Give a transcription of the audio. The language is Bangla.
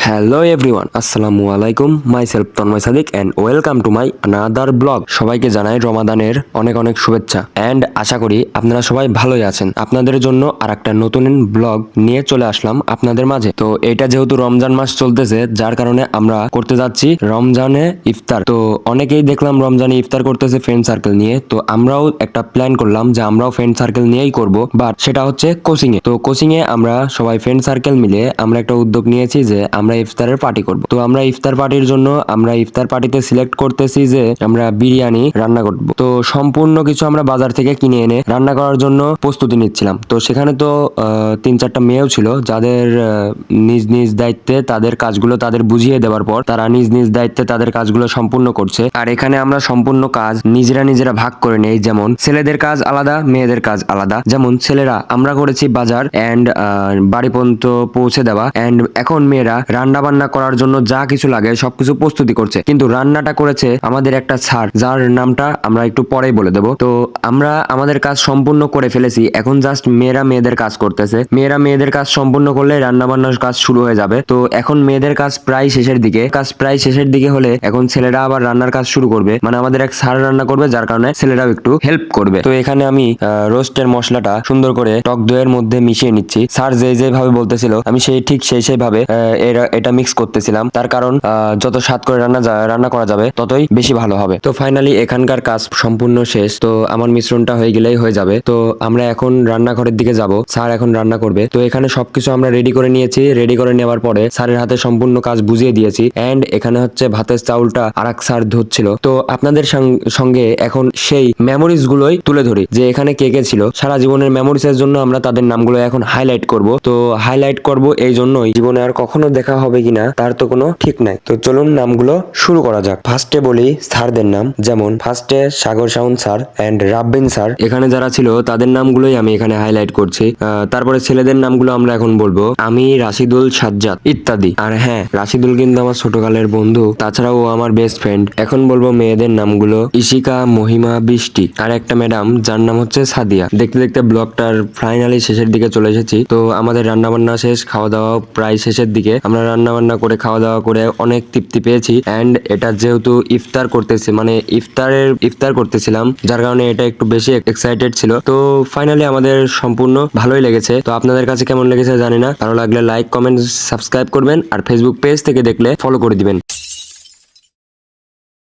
হ্যালো এভরিওয়ান, আসসালামু আলাইকুম। Myself Tanmoy Sadik and welcome to my another blog. সবাইকে জানাই রমাদানের অনেক অনেক শুভেচ্ছা অ্যান্ড আশা করি আপনারা সবাই ভালোই আছেন। আপনাদের জন্য আর একটা নতুন ব্লগ নিয়ে চলে আসলাম আপনাদের মাঝে। তো এটা যেহেতু রমজান মাস চলতেছে, যার কারণে আমরা করতে যাচ্ছি রমজানে ইফতার। তো অনেকেই দেখলাম রমজানে ইফতার করতেছে ফ্রেন্ড সার্কেল নিয়ে। তো আমরাও একটা প্ল্যান করলাম যে আমরাও ফ্রেন্ড সার্কেল নিয়েই করব, বাট সেটা হচ্ছে কোচিং এ। তো কোচিং এ আমরা সবাই ফ্রেন্ড সার্কেল মিলে আমরা একটা উদ্যোগ নিয়েছি যে আমরা ইফতারের পার্টি করব। তো আমরা ইফতার পার্টির জন্য আমরা ইফতার পার্টিতে সিলেক্ট করতেছি যে আমরা বিরিয়ানি রান্না করব। তো সম্পূর্ণ কিছু আমরা বাজার থেকে কিনে এনে রান্না করার জন্য প্রস্তুতি নিচ্ছিলাম। তো সেখানে তো 3-4টা মেয়েও ছিল, যাদের নিজ নিজ দায়িত্বে তাদের কাজগুলো তাদের বুঝিয়ে দেওয়ার পর তারা নিজ নিজ দায়িত্বে তাদের কাজগুলো সম্পূর্ণ করছে। আর এখানে আমরা সম্পূর্ণ কাজ নিজেরা ভাগ করে নেই, যেমন ছেলেদের কাজ আলাদা, মেয়েদের কাজ আলাদা। যেমন ছেলেরা আমরা করেছি বাজার এন্ড বাড়ি পর্যন্ত পৌঁছে দেওয়া, এন্ড এখন মেয়েরা রান্না বান্না করার জন্য যা কিছু লাগে সবকিছু প্রস্তুতি করছে। কিন্তু রান্নাটা করেছে আমাদের একটা স্যার, যার নামটা আমরা একটু পরেই বলে দেবো। তো আমরা আমাদের কাজ সম্পূর্ণ করে ফেলেছি, এখন জাস্ট মেয়েরা মেয়েদের কাজ করতেছে। মেয়েরা মেয়েদের কাজ সম্পূর্ণ করলে রান্না বান্নার কাজ শুরু হয়ে যাবে। তো এখন মেয়েদের কাজ প্রায় শেষের দিকে হলে এখন ছেলেরা আবার রান্নার কাজ শুরু করবে, মানে আমাদের এক স্যার রান্না করবে, যার কারণে ছেলেরাও একটু হেল্প করবে। তো এখানে আমি রোস্টের মশলাটা সুন্দর করে টক দইয়ের মধ্যে মিশিয়ে নিচ্ছি। স্যার যেভাবে বলতেছিল আমি সেইভাবে এটা মিক্স করতেছিলাম, তার কারণ যত স্বাদ করে রান্না করা যাবে ততই বেশি ভালো হবে। তো ফাইনালি এখানকার কাজ সম্পূর্ণ শেষ। তো আমার মিশ্রণটা হয়ে গেলেই হয়ে যাবে। তো আমরা এখন রান্নাঘরের দিকে যাব, স্যার এখন রান্না করবে। তো এখানে সবকিছু আমরা রেডি করে নিয়েছি। রেডি করে নেওয়ার পরে স্যারের হাতে সম্পূর্ণ কাজ বুঝিয়ে দিয়েছি। এন্ড এখানে হচ্ছে ভাতের চাউলটা আরেক স্যার ধুচ্ছিল। তো আপনাদের সঙ্গে এখন সেই মেমোরিজ গুলোই তুলে ধরি যে এখানে কে কে ছিল। সারা জীবনের মেমোরিজ এর জন্য আমরা তাদের নামগুলো এখন হাইলাইট করব। তো হাইলাইট করব এই জন্যই, জীবনে আর কখনো দেখা হবে কিনা তার তো কোনো ঠিক নাই। তো চলুন নামগুলো শুরু করা যাক। ফার্স্টে বলি স্যারদের নাম, যেমন ফার্স্টে সাগর শাওন স্যার এন্ড রাব্বিন স্যার। এখানে যারা ছিল তাদের নামগুলোই আমি এখানে হাইলাইট করছি। তারপরে ছেলেদের নামগুলো আমরা এখন বলবো, আমি রাশিদুল সাজ্জাদ ইত্যাদি। আর হ্যাঁ, রাশিদুল কিন্তু আমার ছোটকালের বন্ধু, তাছাড়াও ও আমার বেস্ট ফ্রেন্ড। এখন বলবো মেয়েদের নামগুলো, ইশিকা, মহিমা, বৃষ্টি আর একটা ম্যাডাম যার নাম হচ্ছে সাদিয়া। দেখতে দেখতে ব্লগটার ফাইনালি শেষের দিকে চলে এসেছি। তো আমাদের রান্না বান্না শেষ, খাওয়া দাওয়া প্রায় শেষের দিকে। আমরা রান্না বান্না করে খাওয়া দাওয়া করে অনেক তৃপ্তি পেয়েছি। এন্ড এটা যেহেতু ইফতার করতেছি, মানে ইফতার করতেছিলাম, যার কারণে এটা একটু বেশি এক্সাইটেড ছিল। তো ফাইনালি আমাদের সম্পূর্ণ ভালোই লেগেছে। তো আপনাদের কাছে কেমন লেগেছে জানি না, ভালো লাগলে লাইক, কমেন্ট, সাবস্ক্রাইব করবেন, আর ফেসবুক পেজ থেকে দেখলে ফলো করে দিবেন।